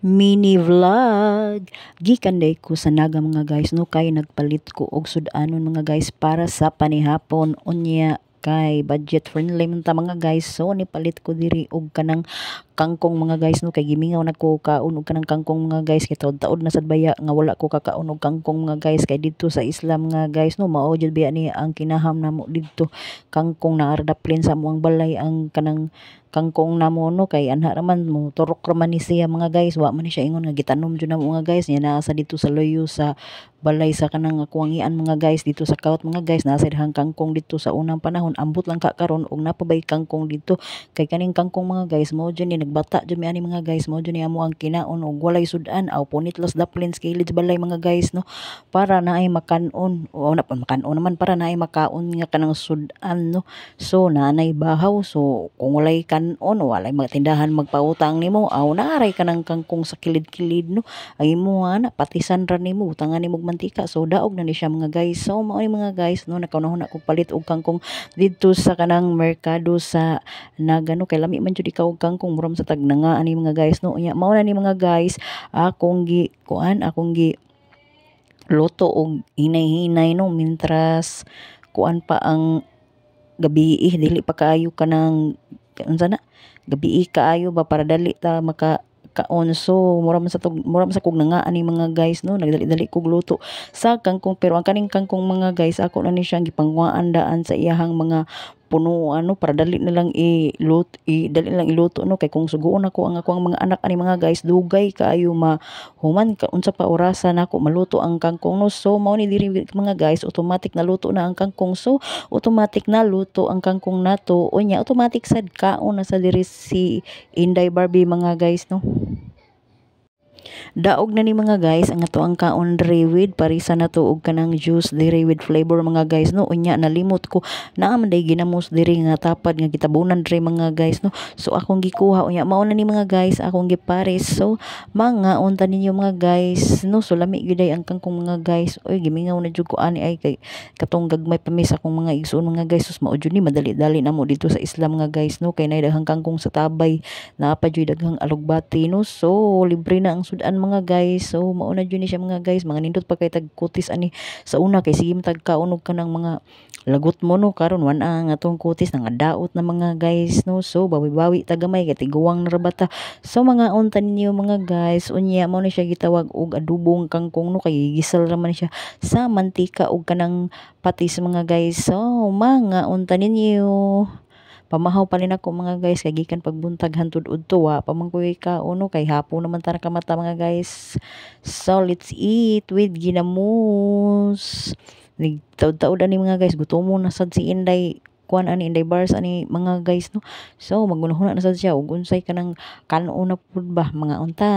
Mini vlog gikan day ko sa naga mga guys no, kay nagpalit ko og sudanon mga guys para sa panihapon unya kay budget friendly man ta mga guys. So nipalit ko diri og kanang kangkong mga guys no, kay gimingaw na ko kaon og kanang kangkong mga guys, kay taud-taud na sad baya nga wala ko kakaon og kangkong mga guys, kay didto sa Islam nga guys no, mao jud biya ni ang kinaham namo didto kangkong na ardaplin sa amuang balay ang kanang kangkong namo no, kay anha raman mo turok raman ni siya mga guys, wa man ni siya ingon nga gitanom jud namo mga guys, nya naa sa dito sa loyo sa balay sa kanang kuwangian mga guys, dito sa kaut mga guys, nasa dihang kangkong dito sa unang panahon, ambot lang ka karon og napabay kangkong dito, kay kaning kangkong mga guys mao jud ni nagbata jud mi ani mga guys, mao jud ni amo ang kinaon og walay sudan aw punitlas daplins kilid balay mga guys no, para naay makanon o na makanon naman, para naay makaon nga kanang sudan no. So nanay bahaw, so kung walay kanon walay magtindahan magpautang nimo, aw naaray ka ng kangkong sa kilid-kilid no, ay mo ana patisan ra nimo utangan nimo mantika, so daog na ni siya mga guys. So mao ni mga guys no, nakaunahon ako palit og kangkong dito sa kanang merkado sa Nagano, kay lami man jud ikaw og kangkong muram sa tagnanga ani mga guys no. Unya mao na ni mga guys akong gi luto og hinay-hinay no, mintras kuan pa ang gabi dili pa kaayo kanang unsa na gabi kaayo ba para dali ta maka kaon. So mura man sa kog nga ani mga guys no, nagdali-dali kog luto sa kangkong, pero ang kaning kangkong mga guys ako na ni siyang gipangwaan daan sa iyahang mga puno ano, para dali na lang dali lang iluto no, kay kung sugoon ako ang mga anak ani mga guys dugay kaayo mahuman ka unsa pa orasan nako maluto ang kangkong no. So mao ni diri mga guys, automatic na luto na ang kangkong, so automatic na luto ang kangkong nato unya automatic sad kaon na sa diri si Inday Barbie mga guys no. Daog na ni mga guys ang ato ang kaon diri with parisa na to og kanang juice diri with flavor mga guys no. Unya nalimot ko naa man day ginamos diri nga tapad nga gitabunan diri mga guys no. So akong gikuha unya mao na ni mga guys akong gipares. So mga unta ninyo mga guys no, so lami gyud ang kangkong mga guys. Oy gimingaw na jud ko ani ay kay katong gagmay pa mi sa akong mga igsoon mga guys, sus mao jud ni madali-dali namo dito sa Islam mga guys no, kay nay daghang kangkong sa tabay, naa pa jud daghang alugbati no. So libre na ang sudan mga guys. So mao na jud ni siya mga guys, mga nindot pa kay tag kutis ani sa una, kay sige matag kaunog ka ng mga lagot mo no, karon wan ang atong kutis nga daot na mga guys no. So bawi-bawi tagamay kay tiguwang na rabata. So mga unta ninyo mga guys unya mao ni siya gitawag og adubong kangkong no, kay gisal ra man siya sa mantika og kanang patis mga guys. So mga unta ninyo pamahaw pa rin ako mga guys, kay gikan pagbuntag hantud udto wa pa man ko kauno, kay hapon naman tara kamata mga guys. So let's eat with ginamos. Nigtaud-taud ani mga guys, gutomon na sad si Inday kuan ani Inday Bars ani mga guys no. So magunahuna na sad siya ug unsay kanang kanon na pud ba mga unta.